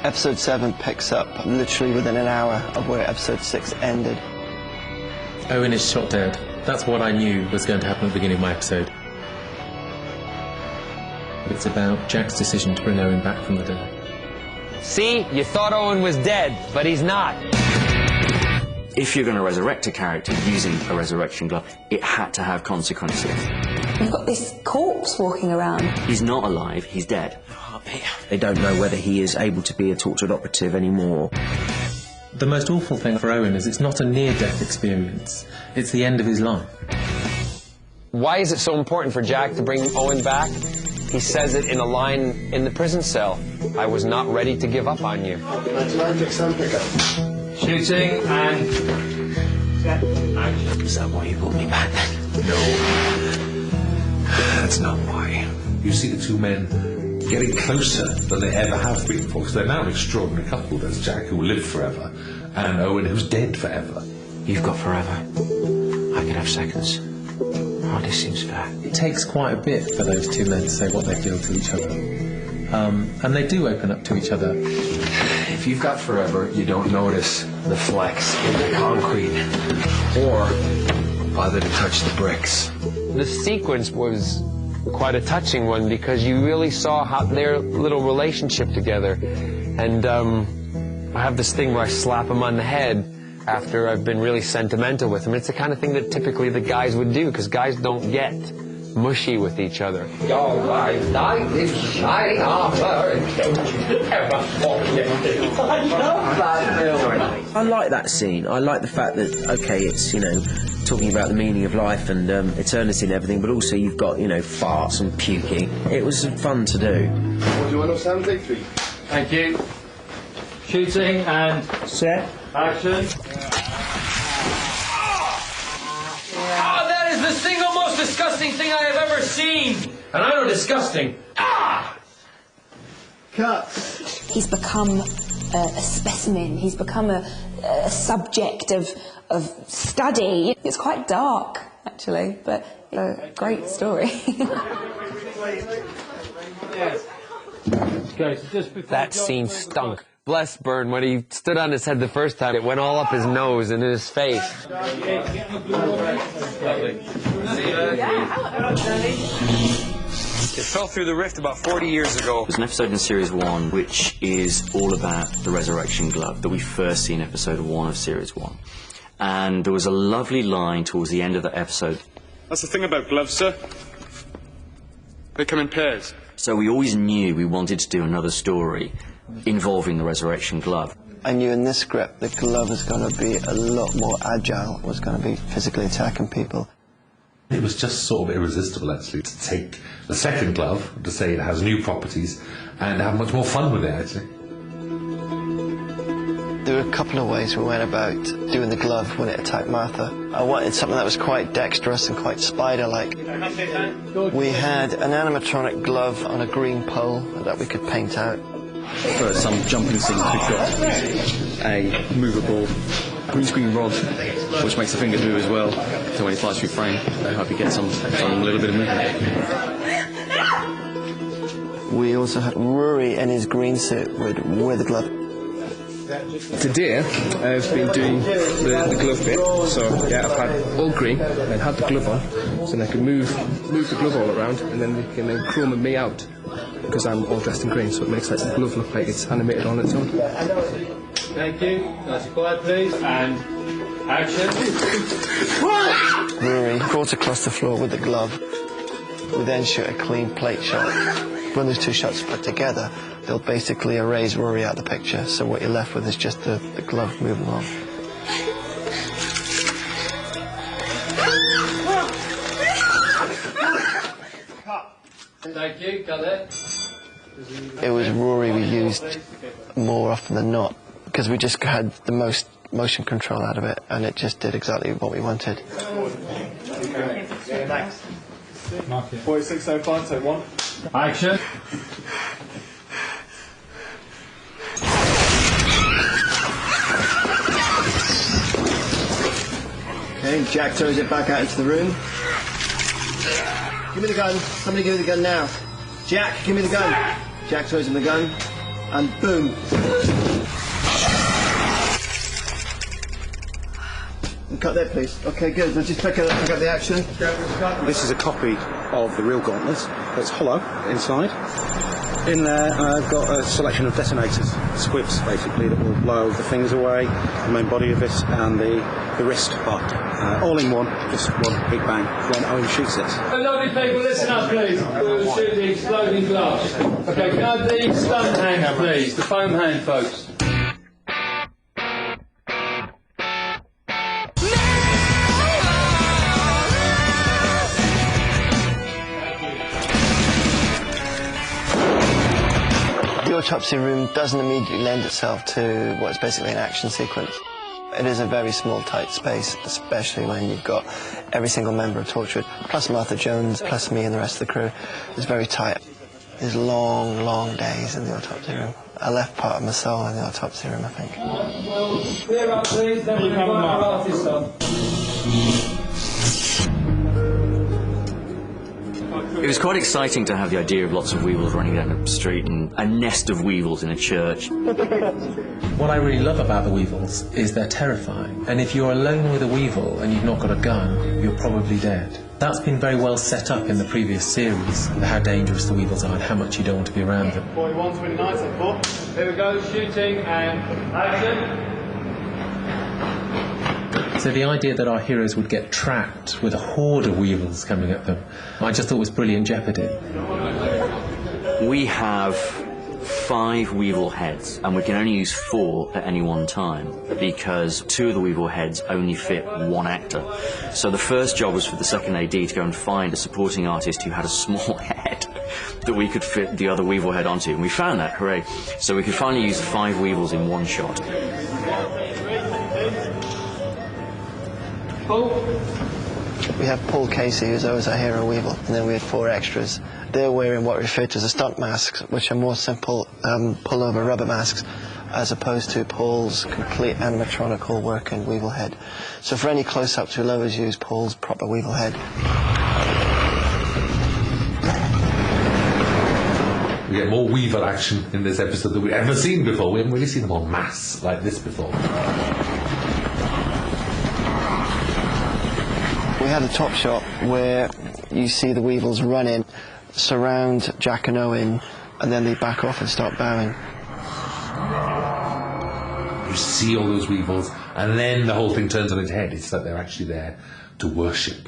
Episode 7 picks up literally within an hour of where episode 6 ended. Owen is shot dead. That's what I knew was going to happen at the beginning of my episode. It's about Jack's decision to bring Owen back from the dead. See? You thought Owen was dead, but he's not. If you're going to resurrect a character using a resurrection glove, it had to have consequences. You've got this corpse walking around. He's not alive, he's dead. They don't know whether he is able to be a Torchwood operative anymore. The most awful thing for Owen is it's not a near-death experience. It's the end of his life. Why is it so important for Jack to bring Owen back? He says it in a line in the prison cell. I was not ready to give up on you. Shooting and... Is that why you brought me back then? No. That's not why. You see the two men getting closer than they ever have been before, because they're now an extraordinary couple. There's Jack, who will live forever, and Owen, who's dead forever. You've got forever. I can have seconds. Hardly seems fair. It takes quite a bit for those two men to say what they feel to each other. And they do open up to each other. If you've got forever, you don't notice the flex in the concrete or bother to touch the bricks. The sequence was quite a touching one because you really saw how their little relationship together. And I have this thing where I slap him on the head after I've been really sentimental with him. It's the kind of thing that typically the guys would do because guys don't get mushy with each other. Your life like this shining armor and don't you ever forget it. I love that film. I like that scene. I like the fact that, okay, it's, you know, talking about the meaning of life and eternity and everything, but also you've got, you know, farts and puking. It was fun to do. What do you want to sound? Take 3. Thank you. Shooting and... Set. Action. Oh, that is the single most disgusting thing I have ever seen. And I know disgusting. Ah! Cut. He's become a specimen. He's become a subject of study. It's quite dark, actually, but a great story. That scene stunk. Bless Byrne, when he stood on his head the first time, it went all up his nose and in his face. It fell through the rift about 40 years ago. There's an episode in Series 1 which is all about the resurrection glove that we first see in episode 1 of Series 1. And there was a lovely line towards the end of that episode. That's the thing about gloves, sir. They come in pairs. So we always knew we wanted to do another story involving the resurrection glove. I knew in this script the glove was going to be a lot more agile, was going to be physically attacking people. It was just sort of irresistible, actually, to take the second glove, to say it has new properties, and have much more fun with it, actually. There were a couple of ways we went about doing the glove when it attacked Martha. I wanted something that was quite dexterous and quite spider-like. We had an animatronic glove on a green pole that we could paint out. For some jumping scenes, we've got a movable green screen rod, which makes the fingers move as well. So when he flies through frame, I hope you get some little bit of movement. We also had Rory in his green suit with the glove. Today, I've been doing the glove bit, so yeah, I've had all green and had the glove on, so then I can move the glove all around, and then they can chroma me out, because I'm all dressed in green, so it makes the glove look like it's animated on its own. Thank you. Nice and quiet, please. And action. Rory crawls across the floor with the glove. We then shoot a clean plate shot. When those two shots are put together, they'll basically erase Rory out of the picture, so what you're left with is just the glove moving along. Thank you. Got it. It was Rory we used more often than not, because we just had the most motion control out of it, and it just did exactly what we wanted. Thanks. 4605, take 1. Action. Okay, Jack throws it back out into the room. Give me the gun. Somebody give me the gun now. Jack, give me the gun. Jack throws him the gun. and boom. And cut there, please. Okay, good. We'll just pick up the action. This is a copy of the real gauntlet. It's hollow inside. In there, I've got a selection of detonators, squibs basically, that will blow the fingers away, the main body of it, and the wrist part. All in one, just one big bang when Owen shoots it. Lovely people, listen up please. We'll shoot the exploding gloves. Okay, can I have the stun hand please, the foam hand folks. The autopsy room doesn't immediately lend itself to what's basically an action sequence. It is a very small, tight space, especially when you've got every single member of Torchwood, plus Martha Jones, plus me and the rest of the crew. It's very tight. There's long, long days in the autopsy room. I left part of my soul in the autopsy room, I think. Well, clear up please, then we'll invite our artist on. It was quite exciting to have the idea of lots of weevils running down the street and a nest of weevils in a church. What I really love about the weevils is they're terrifying. And if you're alone with a weevil and you've not got a gun, you're probably dead. That's been very well set up in the previous series, how dangerous the weevils are and how much you don't want to be around them. 41, 29, 4. Here we go, shooting and action. So the idea that our heroes would get trapped with a horde of weevils coming at them, I just thought was brilliant jeopardy. We have 5 weevil heads, and we can only use 4 at any one time, because 2 of the weevil heads only fit 1 actor. So the first job was for the second AD to go and find a supporting artist who had a small head that we could fit the other weevil head onto, and we found that, hooray. So we could finally use 5 weevils in 1 shot. We have Paul Casey, who's always our hero weevil, and then we had 4 extras. They're wearing what we refer to as the stunt masks, which are more simple pull-over rubber masks, as opposed to Paul's complete animatronic working weevil head. So for any close-ups, we'll always use Paul's proper weevil head. We get more weevil action in this episode than we've ever seen before. We haven't really seen them en masse like this before. We had a top shot where you see the weevils run in, surround Jack and Owen, and then they back off and start bowing. You see all those weevils, and then the whole thing turns on its head. It's like they're actually there to worship.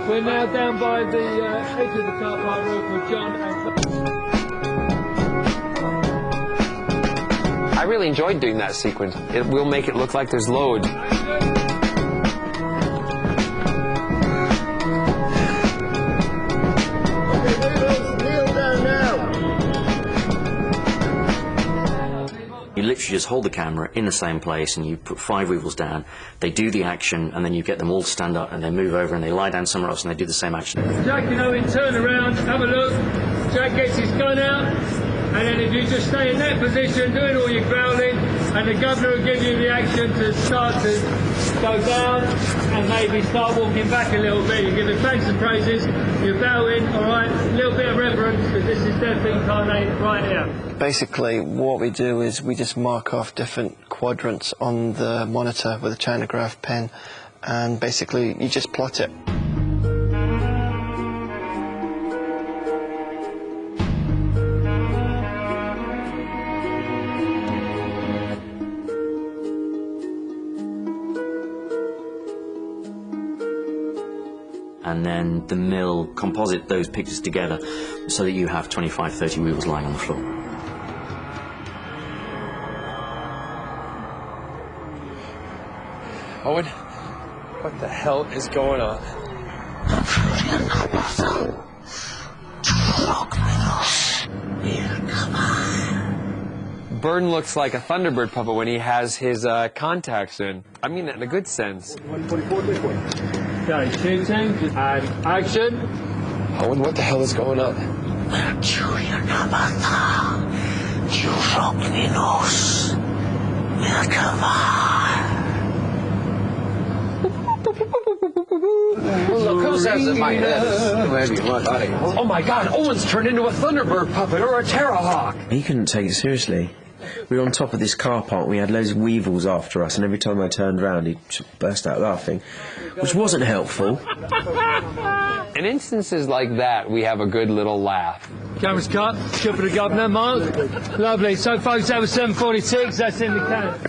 We're now down by the edge of the car park roof with John and... I really enjoyed doing that sequence. It will make it look like there's loads. You literally just hold the camera in the same place and you put 5 weevils down, they do the action, and then you get them all to stand up and they move over and they lie down somewhere else and they do the same action. Jack and Owen turn around, have a look. Jack gets his gun out, and then if you just stay in that position, doing all your growling, and the governor will give you the action to start to go down and maybe start walking back a little bit. You give him thanks and praises, you bow in, all right, a little bit of reverence, because this is death incarnate right here. Basically, what we do is we just mark off different quadrants on the monitor with a chronograph pen, and basically you just plot it. And then the mill composite those pictures together so that you have 25, 30 weevils lying on the floor. Owen, what the hell is going on? Burn looks like a Thunderbird puppet when he has his contacts in. I mean that in a good sense. 144 this way. Okay, shooting and action. Owen, what the hell is going on? Well, look who's says that my head is maybe my body. Oh my God, Owen's turned into a Thunderbird puppet or a Terrahawk. He couldn't take it seriously. We were on top of this car park, we had loads of weevils after us, and every time I turned round he'd burst out laughing, which wasn't helpful. In instances like that, we have a good little laugh. Camera's cut. Good for the governor, Mark. Lovely. So, folks, that was 7:46. That's in the can.